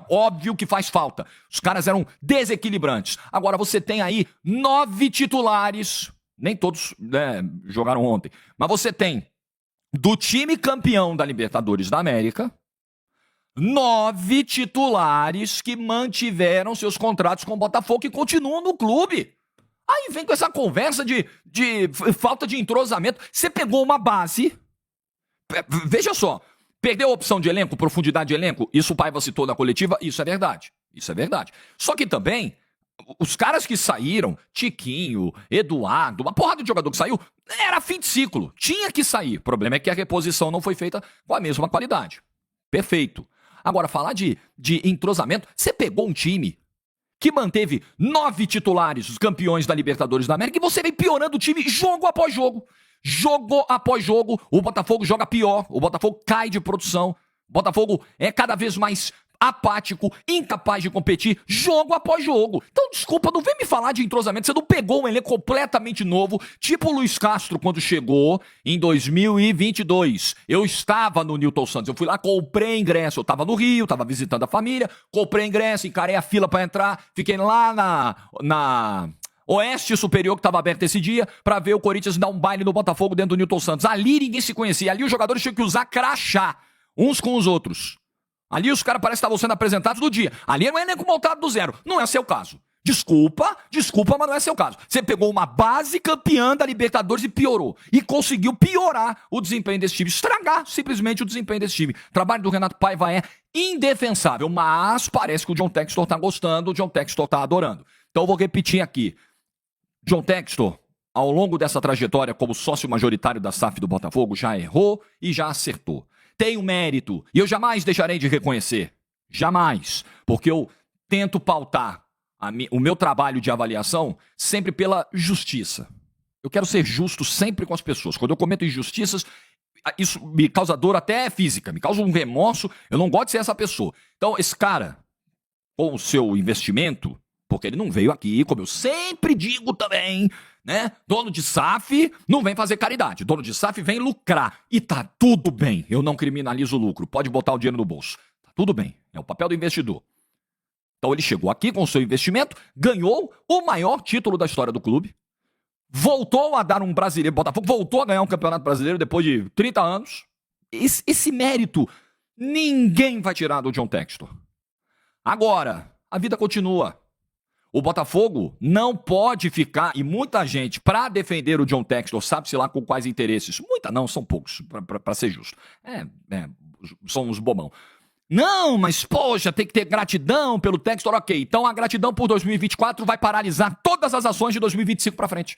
Óbvio que faz falta. Os caras eram desequilibrantes. Agora você tem aí 9 titulares. Nem todos, né, jogaram ontem. Mas você tem do time campeão da Libertadores da América 9 titulares que mantiveram seus contratos com o Botafogo e continuam no clube. Aí vem com essa conversa de falta de entrosamento. Você pegou uma base... Veja só, perdeu a opção de elenco, profundidade de elenco, isso o Paiva citou na coletiva, isso é verdade. Só que também, os caras que saíram, Tiquinho, Eduardo, uma porrada de jogador que saiu, era fim de ciclo, tinha que sair. O problema é que a reposição não foi feita com a mesma qualidade. Perfeito. Agora, falar de entrosamento, você pegou um time que manteve 9 titulares, os campeões da Libertadores da América, e você vem piorando o time jogo após jogo. Jogo após jogo, o Botafogo joga pior, o Botafogo cai de produção, o Botafogo é cada vez mais apático, incapaz de competir, jogo após jogo. Então, desculpa, não vem me falar de entrosamento, você não pegou um elenco completamente novo, tipo o Luiz Castro quando chegou em 2022. Eu estava no Newton Santos, eu fui lá, comprei ingresso, eu estava no Rio, estava visitando a família, comprei ingresso, encarei a fila para entrar, fiquei lá na Oeste Superior, que estava aberto esse dia, para ver o Corinthians dar um baile no Botafogo dentro do Newton Santos. Ali ninguém se conhecia. Ali os jogadores tinham que usar crachá, uns com os outros. Ali os caras parecem que estavam sendo apresentados no dia. Ali era um elenco montado do zero. Não é seu caso. Desculpa, mas não é seu caso. Você pegou uma base campeã da Libertadores e piorou. E conseguiu piorar o desempenho desse time. Estragar simplesmente o desempenho desse time. O trabalho do Renato Paiva é indefensável, mas parece que o John Textor tá gostando, o John Textor tá adorando. Então eu vou repetir aqui. John Textor, ao longo dessa trajetória como sócio majoritário da SAF do Botafogo, já errou e já acertou. Tem um mérito e eu jamais deixarei de reconhecer. Jamais. Porque eu tento pautar o meu trabalho de avaliação sempre pela justiça. Eu quero ser justo sempre com as pessoas. Quando eu cometo injustiças, isso me causa dor até física, me causa um remorso. Eu não gosto de ser essa pessoa. Então, esse cara, com o seu investimento... porque ele não veio aqui, como eu sempre digo também, né? Dono de SAF não vem fazer caridade. Dono de SAF vem lucrar. E tá tudo bem. Eu não criminalizo o lucro. Pode botar o dinheiro no bolso. Tá tudo bem. É o papel do investidor. Então ele chegou aqui com o seu investimento, ganhou o maior título da história do clube, voltou a dar um brasileiro, Botafogo voltou a ganhar um campeonato brasileiro depois de 30 anos. Esse mérito ninguém vai tirar do John Textor. Agora, a vida continua. O Botafogo não pode ficar, e muita gente, para defender o John Textor, sabe-se lá com quais interesses. Muita não, são poucos, para ser justo. São uns bobão. Não, mas poxa, tem que ter gratidão pelo Textor, ok. Então a gratidão por 2024 vai paralisar todas as ações de 2025 para frente.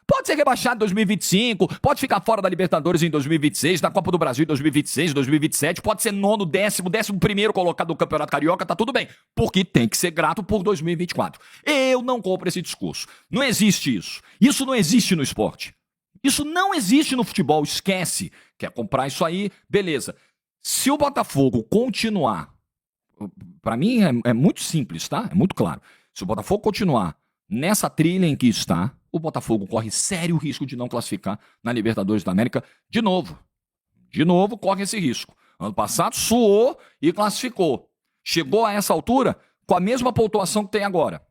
Pode ser rebaixado em 2025, pode ficar fora da Libertadores em 2026, da Copa do Brasil em 2026, 2027, pode ser nono, décimo primeiro colocado no Campeonato Carioca, tá tudo bem. Porque tem que ser grato por 2024. Eu não compro esse discurso. Não existe isso. Isso não existe no esporte. Isso não existe no futebol, esquece. Quer comprar isso aí, beleza. Se o Botafogo continuar, para mim é muito simples, tá? É muito claro. Se o Botafogo continuar nessa trilha em que está, o Botafogo corre sério risco de não classificar na Libertadores da América de novo. De novo, corre esse risco. Ano passado suou e classificou. Chegou a essa altura com a mesma pontuação que tem agora.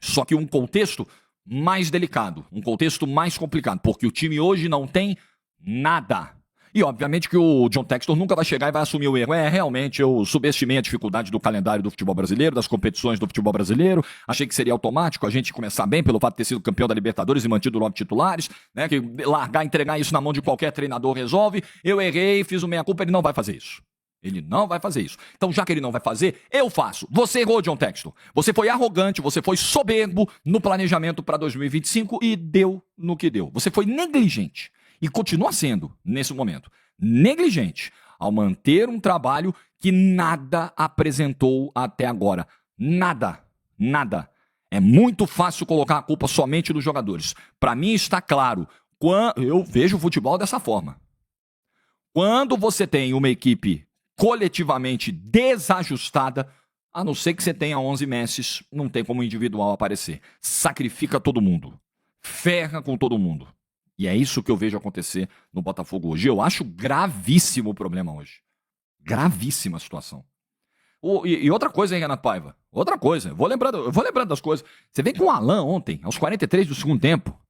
Só que um contexto mais delicado, um contexto mais complicado, porque o time hoje não tem nada. E obviamente que o John Textor nunca vai chegar e vai assumir o erro. Realmente eu subestimei a dificuldade do calendário do futebol brasileiro, das competições do futebol brasileiro. Achei que seria automático a gente começar bem pelo fato de ter sido campeão da Libertadores e mantido 9 titulares, né? Que largar, entregar isso na mão de qualquer treinador resolve. Eu errei, fiz o meia-culpa, ele não vai fazer isso. Ele não vai fazer isso. Então, já que ele não vai fazer, eu faço. Você errou, John Textor. Você foi arrogante, você foi soberbo no planejamento para 2025 e deu no que deu. Você foi negligente. E continua sendo, nesse momento, negligente ao manter um trabalho que nada apresentou até agora. Nada. É muito fácil colocar a culpa somente nos jogadores. Para mim está claro, eu vejo o futebol dessa forma. Quando você tem uma equipe coletivamente desajustada, a não ser que você tenha 11 Messis, não tem como individual aparecer. Sacrifica todo mundo. Ferra com todo mundo. E é isso que eu vejo acontecer no Botafogo hoje. Eu acho gravíssimo o problema hoje. Gravíssima a situação. E outra coisa, hein, Renato Paiva? Outra coisa. Eu vou lembrando das coisas. Você vem com o Alan ontem, aos 43 do segundo tempo.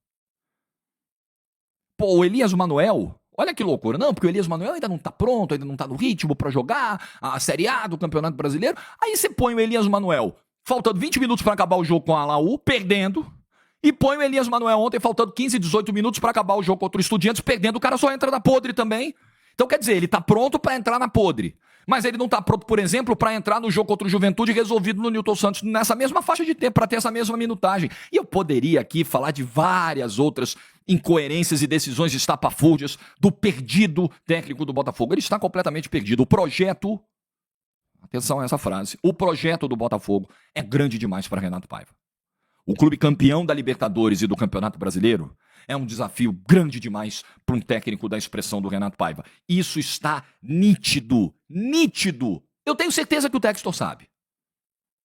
Pô, o Elias Manuel, olha que loucura. Não, porque o Elias Manuel ainda não tá pronto, ainda não tá no ritmo pra jogar a Série A do Campeonato Brasileiro. Aí você põe o Elias Manuel, faltando 20 minutos pra acabar o jogo com a Laú, perdendo. E põe o Elias Manuel ontem, faltando 15, 18 minutos para acabar o jogo contra o Estudiantes, perdendo, o cara só entra na podre também. Então, quer dizer, ele tá pronto para entrar na podre. Mas ele não tá pronto, por exemplo, para entrar no jogo contra o Juventude resolvido no Newton Santos nessa mesma faixa de tempo, para ter essa mesma minutagem. E eu poderia aqui falar de várias outras incoerências e decisões estapafúrdias do perdido técnico do Botafogo. Ele está completamente perdido. O projeto, atenção a essa frase, o projeto do Botafogo é grande demais para Renato Paiva. O clube campeão da Libertadores e do Campeonato Brasileiro é um desafio grande demais para um técnico da expressão do Renato Paiva. Isso está nítido. Nítido. Eu tenho certeza que o Textor sabe.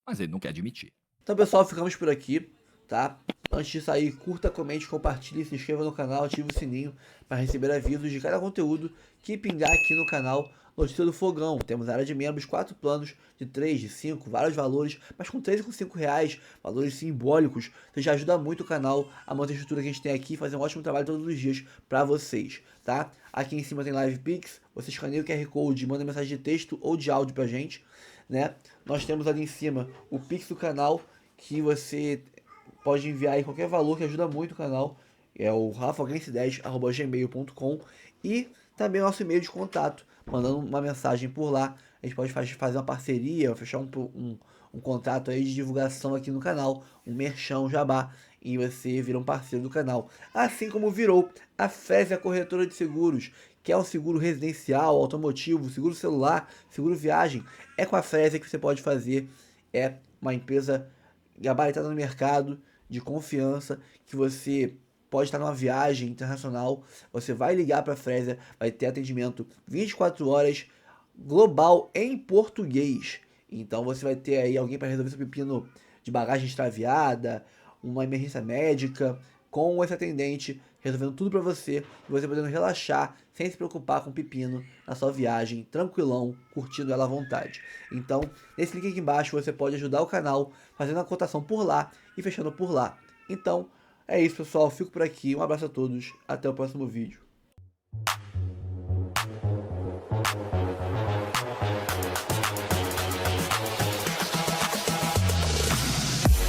Mas ele não quer admitir. Então, pessoal, ficamos por aqui, tá? Antes de sair, curta, comente, compartilhe, se inscreva no canal, ative o sininho para receber avisos de cada conteúdo que pingar aqui no canal Notícia do Fogão. Temos área de membros, 4 planos, de 3, de 5, vários valores, mas com 3 e com 5 reais, valores simbólicos. Você já ajuda muito o canal a manter a estrutura que a gente tem aqui e fazer um ótimo trabalho todos os dias para vocês, tá? Aqui em cima tem Live Pix, você escaneia o QR Code, manda mensagem de texto ou de áudio pra gente, né? Nós temos ali em cima o Pix do canal, que você pode enviar aí qualquer valor que ajuda muito o canal. É o rafaguense10@gmail.com e também o nosso e-mail de contato, mandando uma mensagem por lá. A gente pode fazer uma parceria, fechar um contrato aí de divulgação aqui no canal, um merchan, um jabá, e você vira um parceiro do canal. Assim como virou a Frésia Corretora de Seguros, que é um seguro residencial, automotivo, seguro celular, seguro viagem. É com a Frésia que você pode fazer. É uma empresa gabaritada no mercado, de confiança, que você pode estar numa viagem internacional, você vai ligar para a Frésia, vai ter atendimento 24 horas, global em português. Então você vai ter aí alguém para resolver seu pepino de bagagem extraviada, uma emergência médica, com esse atendente resolvendo tudo para você, e você podendo relaxar sem se preocupar com pepino na sua viagem, tranquilão, curtindo ela à vontade. Então, nesse link aqui embaixo você pode ajudar o canal fazendo a cotação por lá e fechando por lá. Então, é isso pessoal, fico por aqui, um abraço a todos, até o próximo vídeo.